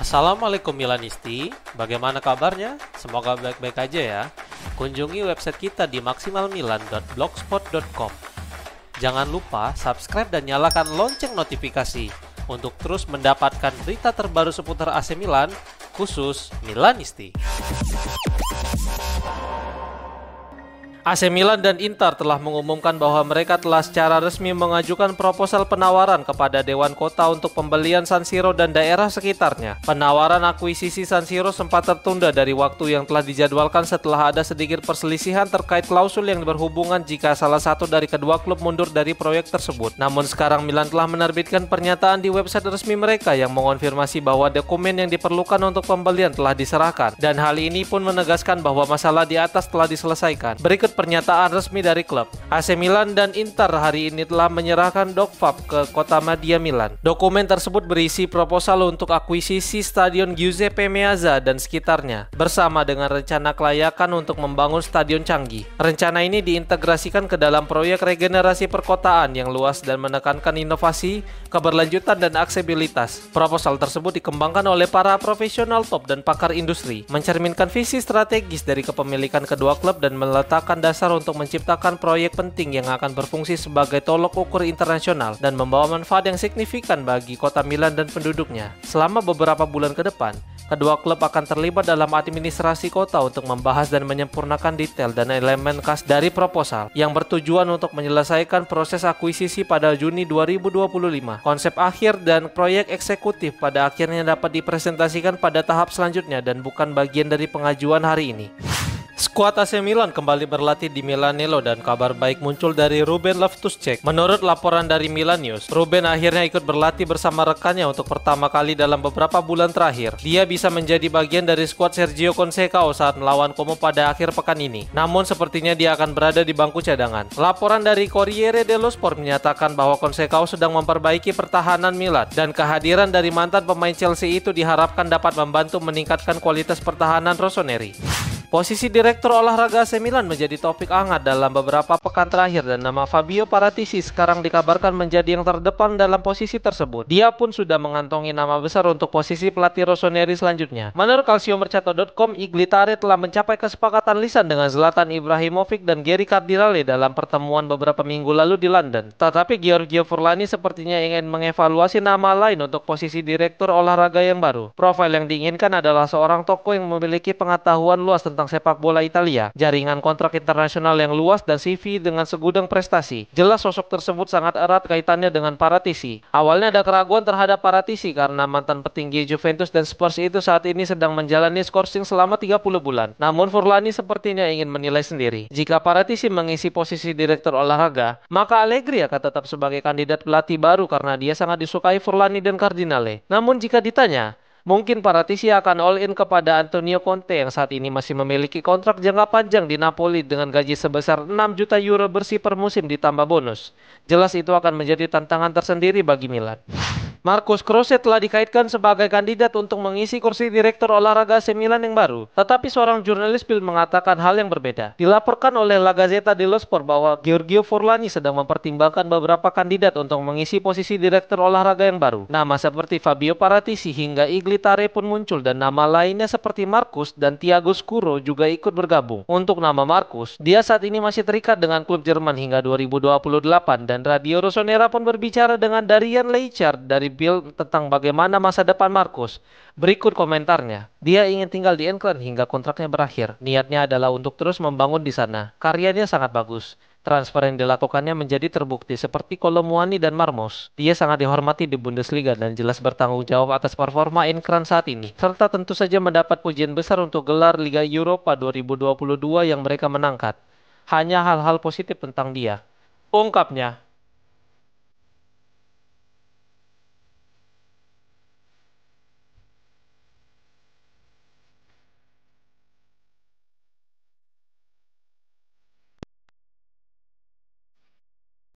Assalamualaikum Milanisti, bagaimana kabarnya? Semoga baik-baik aja ya. Kunjungi website kita di maksimalmilan.blogspot.com. Jangan lupa subscribe dan nyalakan lonceng notifikasi untuk terus mendapatkan berita terbaru seputar AC Milan, khusus Milanisti. AC Milan dan Inter telah mengumumkan bahwa mereka telah secara resmi mengajukan proposal penawaran kepada Dewan Kota untuk pembelian San Siro dan daerah sekitarnya. Penawaran akuisisi San Siro sempat tertunda dari waktu yang telah dijadwalkan setelah ada sedikit perselisihan terkait klausul yang berhubungan jika salah satu dari kedua klub mundur dari proyek tersebut. Namun sekarang Milan telah menerbitkan pernyataan di website resmi mereka yang mengonfirmasi bahwa dokumen yang diperlukan untuk pembelian telah diserahkan, dan hal ini pun menegaskan bahwa masalah di atas telah diselesaikan. Berikut pernyataan resmi dari klub. AC Milan dan Inter hari ini telah menyerahkan Dokfab ke Kota Madya Milan. Dokumen tersebut berisi proposal untuk akuisisi Stadion Giuseppe Meazza dan sekitarnya, bersama dengan rencana kelayakan untuk membangun stadion canggih. Rencana ini diintegrasikan ke dalam proyek regenerasi perkotaan yang luas dan menekankan inovasi, keberlanjutan, dan aksesibilitas. Proposal tersebut dikembangkan oleh para profesional top dan pakar industri, mencerminkan visi strategis dari kepemilikan kedua klub dan meletakkan dasar untuk menciptakan proyek penting yang akan berfungsi sebagai tolok ukur internasional dan membawa manfaat yang signifikan bagi kota Milan dan penduduknya. Selama beberapa bulan ke depan, kedua klub akan terlibat dalam administrasi kota untuk membahas dan menyempurnakan detail dan elemen khas dari proposal yang bertujuan untuk menyelesaikan proses akuisisi pada Juni 2025. Konsep akhir dan proyek eksekutif pada akhirnya dapat dipresentasikan pada tahap selanjutnya dan bukan bagian dari pengajuan hari ini. Skuad AC Milan kembali berlatih di Milanello dan kabar baik muncul dari Ruben Loftus-Cheek. Menurut laporan dari Milan News, Ruben akhirnya ikut berlatih bersama rekannya untuk pertama kali dalam beberapa bulan terakhir. Dia bisa menjadi bagian dari skuad Sergio Conceição saat melawan Como pada akhir pekan ini. Namun sepertinya dia akan berada di bangku cadangan. Laporan dari Corriere dello Sport menyatakan bahwa Conceição sedang memperbaiki pertahanan Milan dan kehadiran dari mantan pemain Chelsea itu diharapkan dapat membantu meningkatkan kualitas pertahanan rossoneri. Posisi Direktur Olahraga AC Milan menjadi topik hangat dalam beberapa pekan terakhir dan nama Fabio Paratici sekarang dikabarkan menjadi yang terdepan dalam posisi tersebut. Dia pun sudah mengantongi nama besar untuk posisi pelatih rossoneri selanjutnya. Menurut calciomercato.com, Iglitare telah mencapai kesepakatan lisan dengan Zlatan Ibrahimovic dan Geri Cardinale dalam pertemuan beberapa minggu lalu di London. Tetapi Giorgio Furlani sepertinya ingin mengevaluasi nama lain untuk posisi Direktur Olahraga yang baru. Profil yang diinginkan adalah seorang tokoh yang memiliki pengetahuan luas tentang sepak bola Italia, jaringan kontrak internasional yang luas, dan CV dengan segudang prestasi. Jelas sosok tersebut sangat erat kaitannya dengan Paratici. Awalnya ada keraguan terhadap Paratici karena mantan petinggi Juventus dan Spurs itu saat ini sedang menjalani skorsing selama 30 bulan. Namun Furlani sepertinya ingin menilai sendiri. Jika Paratici mengisi posisi direktur olahraga, maka Allegri akan tetap sebagai kandidat pelatih baru karena dia sangat disukai Furlani dan Cardinale. Namun jika ditanya, mungkin Paratici akan all-in kepada Antonio Conte yang saat ini masih memiliki kontrak jangka panjang di Napoli dengan gaji sebesar 6 juta euro bersih per musim ditambah bonus. Jelas itu akan menjadi tantangan tersendiri bagi Milan. Marcus Croce telah dikaitkan sebagai kandidat untuk mengisi kursi Direktur Olahraga AC Milan yang baru. Tetapi seorang jurnalis Bild mengatakan hal yang berbeda. Dilaporkan oleh La Gazzetta dello Sport bahwa Giorgio Furlani sedang mempertimbangkan beberapa kandidat untuk mengisi posisi Direktur Olahraga yang baru. Nama seperti Fabio Paratici hingga Iglitare pun muncul, dan nama lainnya seperti Marcus dan Thiago Scuro juga ikut bergabung. Untuk nama Marcus, dia saat ini masih terikat dengan klub Jerman hingga 2028, dan Radio Rossonera pun berbicara dengan Darian Leichhardt dari Bild tentang bagaimana masa depan Marcus. Berikut komentarnya. Dia ingin tinggal di England hingga kontraknya berakhir. Niatnya adalah untuk terus membangun di sana. Karyanya sangat bagus. Transfer yang dilakukannya menjadi terbukti seperti Kolomuani dan Marmos. Dia sangat dihormati di Bundesliga dan jelas bertanggung jawab atas performa Eintracht saat ini. Serta tentu saja mendapat pujian besar untuk gelar Liga Eropa 2022 yang mereka menangkat. Hanya hal-hal positif tentang dia, ungkapnya.